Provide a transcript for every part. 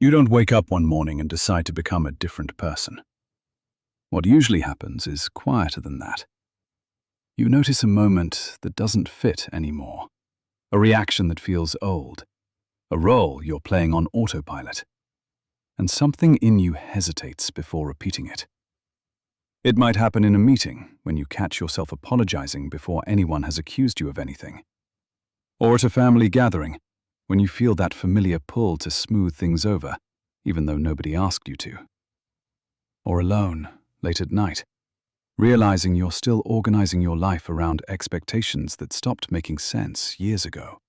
You don't wake up one morning and decide to become a different person. What usually happens is quieter than that. You notice a moment that doesn't fit anymore, a reaction that feels old, a role you're playing on autopilot, and something in you hesitates before repeating it. It might happen in a meeting when you catch yourself apologizing before anyone has accused you of anything. Or at a family gathering, when you feel that familiar pull to smooth things over, even though nobody asked you to. Or alone, late at night, realizing you're still organizing your life around expectations that stopped making sense years ago.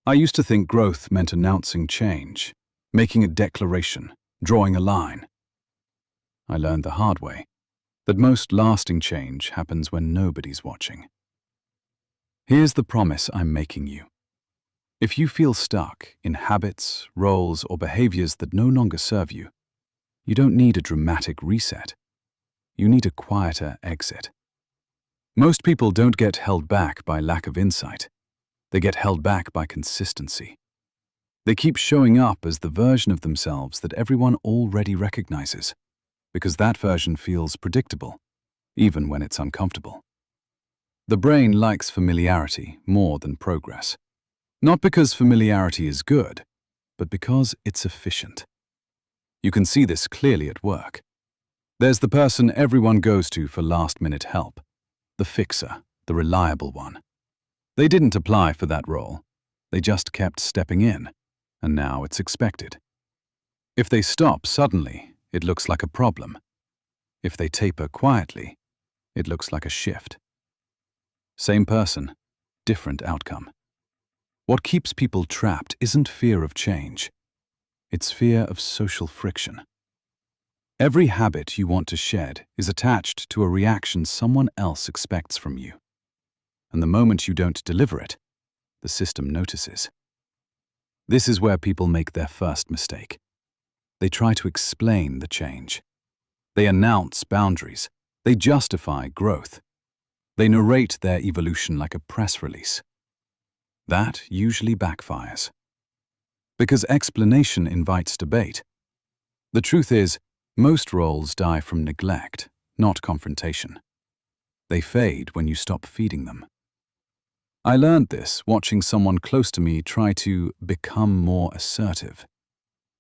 I used to think growth meant announcing change, making a declaration, drawing a line. I learned the hard way that most lasting change happens when nobody's watching. Here's the promise I'm making you. If you feel stuck in habits, roles, or behaviors that no longer serve you, you don't need a dramatic reset. You need a quieter exit. Most people don't get held back by lack of insight. They get held back by consistency. They keep showing up as the version of themselves that everyone already recognizes, because that version feels predictable, even when it's uncomfortable. The brain likes familiarity more than progress. Not because familiarity is good, but because it's efficient. You can see this clearly at work. There's the person everyone goes to for last-minute help, the fixer, the reliable one. They didn't apply for that role. They just kept stepping in, and now it's expected. If they stop suddenly, it looks like a problem. If they taper quietly, it looks like a shift. Same person, different outcome. What keeps people trapped isn't fear of change. It's fear of social friction. Every habit you want to shed is attached to a reaction someone else expects from you. And the moment you don't deliver it, the system notices. This is where people make their first mistake. They try to explain the change. They announce boundaries. They justify growth. They narrate their evolution like a press release. That usually backfires. Because explanation invites debate. The truth is, most roles die from neglect, not confrontation. They fade when you stop feeding them. I learned this watching someone close to me try to become more assertive.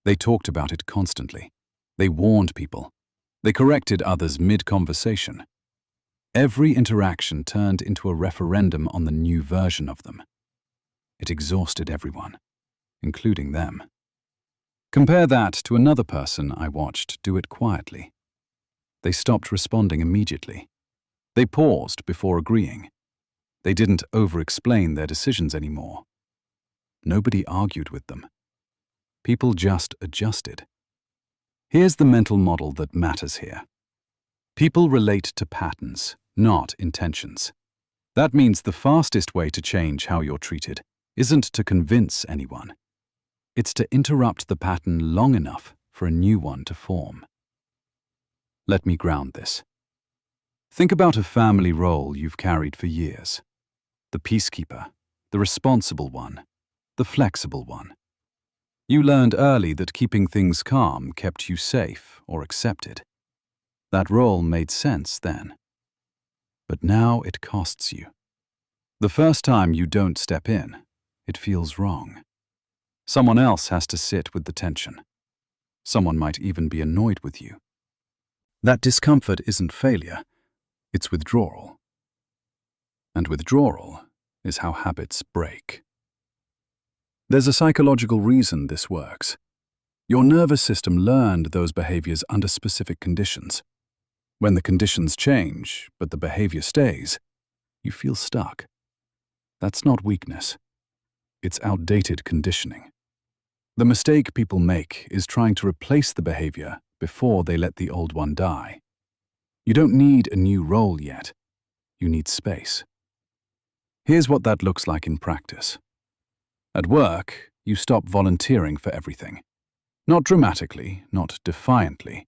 They talked about it constantly. They warned people. They corrected others mid-conversation. Every interaction turned into a referendum on the new version of them. It exhausted everyone, including them. Compare that to another person I watched do it quietly. They stopped responding immediately. They paused before agreeing. They didn't over-explain their decisions anymore. Nobody argued with them. People just adjusted. Here's the mental model that matters here. People relate to patterns, not intentions. That means the fastest way to change how you're treated isn't to convince anyone. It's to interrupt the pattern long enough for a new one to form. Let me ground this. Think about a family role you've carried for years. The peacekeeper, the responsible one, the flexible one. You learned early that keeping things calm kept you safe or accepted. That role made sense then. But now it costs you. The first time you don't step in, it feels wrong. Someone else has to sit with the tension. Someone might even be annoyed with you. That discomfort isn't failure, it's withdrawal. And withdrawal is how habits break. There's a psychological reason this works. Your nervous system learned those behaviors under specific conditions. When the conditions change, but the behavior stays, you feel stuck. That's not weakness. It's outdated conditioning. The mistake people make is trying to replace the behavior before they let the old one die. You don't need a new role yet. You need space. Here's what that looks like in practice. At work, you stop volunteering for everything. Not dramatically, not defiantly.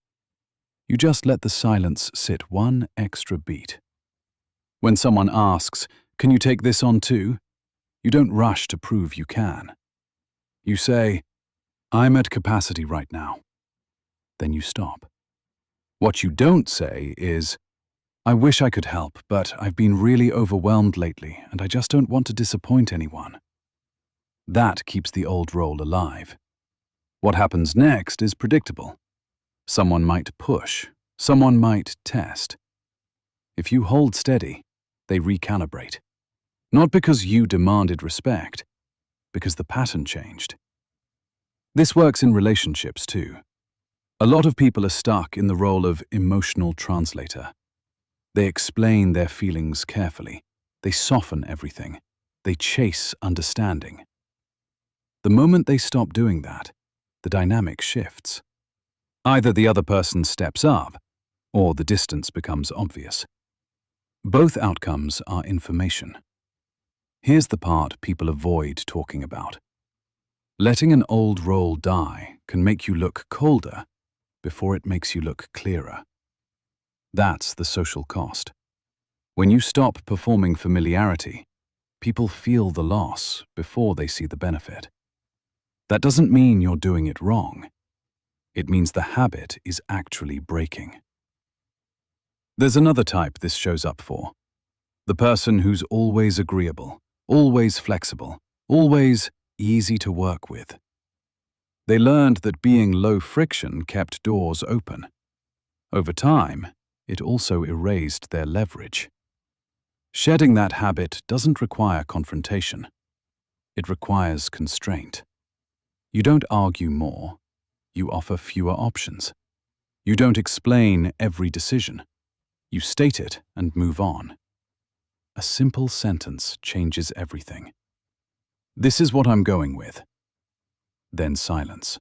You just let the silence sit one extra beat. When someone asks, "Can you take this on too?" you don't rush to prove you can. You say, I'm at capacity right now. Then you stop. What you don't say is, I wish I could help, but I've been really overwhelmed lately and I just don't want to disappoint anyone. That keeps the old role alive. What happens next is predictable. Someone might push, someone might test. If you hold steady, they recalibrate. Not because you demanded respect, because the pattern changed. This works in relationships too. A lot of people are stuck in the role of emotional translator. They explain their feelings carefully. They soften everything. They chase understanding. The moment they stop doing that, the dynamic shifts. Either the other person steps up, or the distance becomes obvious. Both outcomes are information. Here's the part people avoid talking about. Letting an old role die can make you look colder before it makes you look clearer. That's the social cost. When you stop performing familiarity, people feel the loss before they see the benefit. That doesn't mean you're doing it wrong. It means the habit is actually breaking. There's another type this shows up for. The person who's always agreeable, always flexible, always easy to work with. They learned that being low friction kept doors open. Over time, it also erased their leverage. Shedding that habit doesn't require confrontation. It requires constraint. You don't argue more. You offer fewer options. You don't explain every decision. You state it and move on. A simple sentence changes everything. This is what I'm going with. Then silence.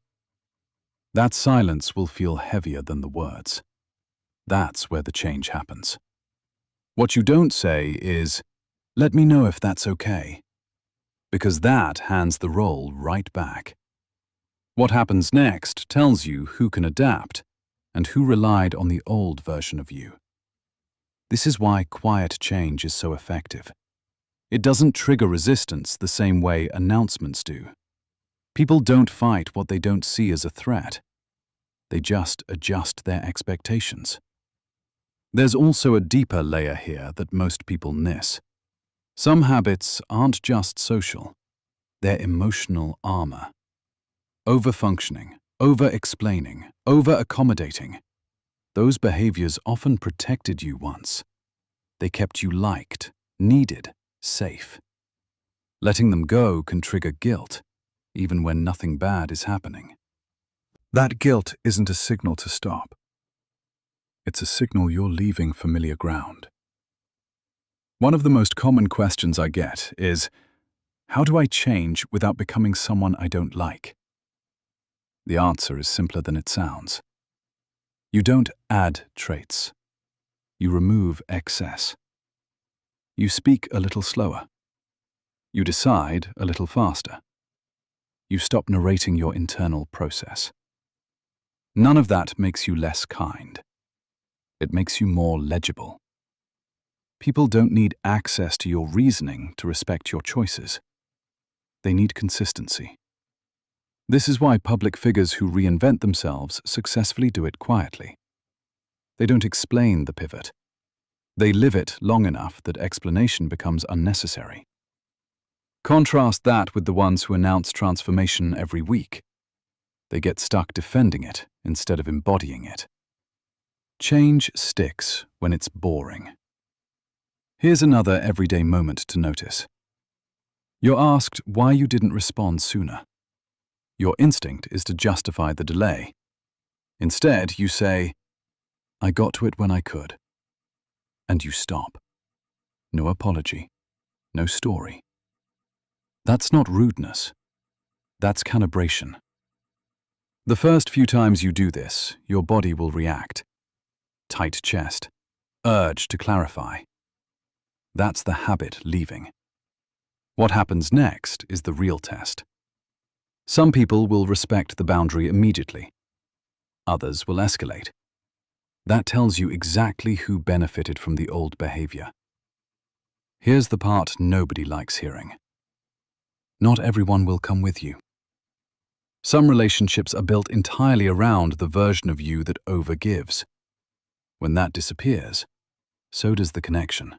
That silence will feel heavier than the words. That's where the change happens. What you don't say is, let me know if that's okay. Because that hands the role right back. What happens next tells you who can adapt and who relied on the old version of you. This is why quiet change is so effective. It doesn't trigger resistance the same way announcements do. People don't fight what they don't see as a threat. They just adjust their expectations. There's also a deeper layer here that most people miss. Some habits aren't just social. They're emotional armor. Over-functioning, over-explaining, over-accommodating. Those behaviors often protected you once. They kept you liked, needed, safe. Letting them go can trigger guilt, even when nothing bad is happening. That guilt isn't a signal to stop. It's a signal you're leaving familiar ground. One of the most common questions I get is, how do I change without becoming someone I don't like? The answer is simpler than it sounds. You don't add traits. You remove excess. You speak a little slower. You decide a little faster. You stop narrating your internal process. None of that makes you less kind. It makes you more legible. People don't need access to your reasoning to respect your choices. They need consistency. This is why public figures who reinvent themselves successfully do it quietly. They don't explain the pivot. They live it long enough that explanation becomes unnecessary. Contrast that with the ones who announce transformation every week. They get stuck defending it instead of embodying it. Change sticks when it's boring. Here's another everyday moment to notice. You're asked why you didn't respond sooner. Your instinct is to justify the delay. Instead, you say, I got to it when I could. And you stop. No apology. No story. That's not rudeness. That's calibration. The first few times you do this, your body will react. Tight chest. Urge to clarify. That's the habit leaving. What happens next is the real test. Some people will respect the boundary immediately. Others will escalate. That tells you exactly who benefited from the old behavior. Here's the part nobody likes hearing. Not everyone will come with you. Some relationships are built entirely around the version of you that overgives. When that disappears, so does the connection.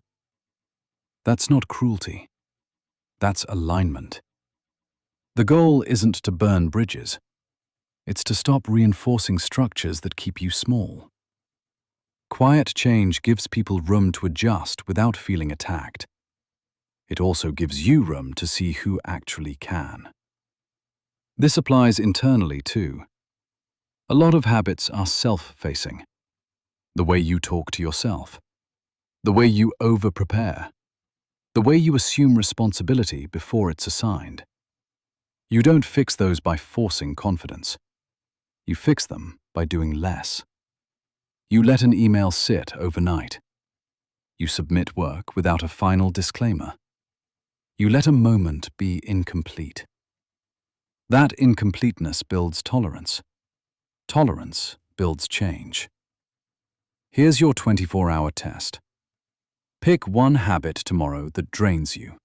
That's not cruelty. That's alignment. The goal isn't to burn bridges. It's to stop reinforcing structures that keep you small. Quiet change gives people room to adjust without feeling attacked. It also gives you room to see who actually can. This applies internally too. A lot of habits are self-facing. The way you talk to yourself. The way you over-prepare. The way you assume responsibility before it's assigned. You don't fix those by forcing confidence. You fix them by doing less. You let an email sit overnight. You submit work without a final disclaimer. You let a moment be incomplete. That incompleteness builds tolerance. Tolerance builds change. Here's your 24-hour test. Pick one habit tomorrow that drains you.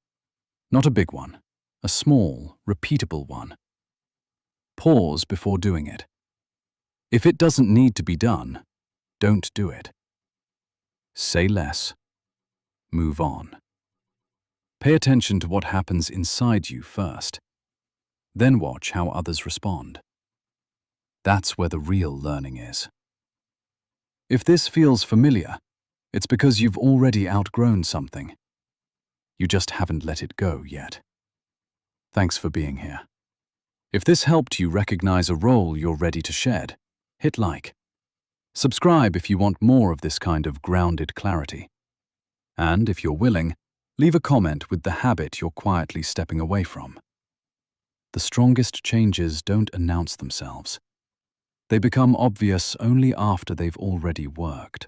Not a big one, a small, repeatable one. Pause before doing it. If it doesn't need to be done, don't do it. Say less. Move on. Pay attention to what happens inside you first. Then watch how others respond. That's where the real learning is. If this feels familiar, it's because you've already outgrown something. You just haven't let it go yet. Thanks for being here. If this helped you recognize a role you're ready to shed, hit like. Subscribe if you want more of this kind of grounded clarity. And if you're willing, leave a comment with the habit you're quietly stepping away from. The strongest changes don't announce themselves. They become obvious only after they've already worked.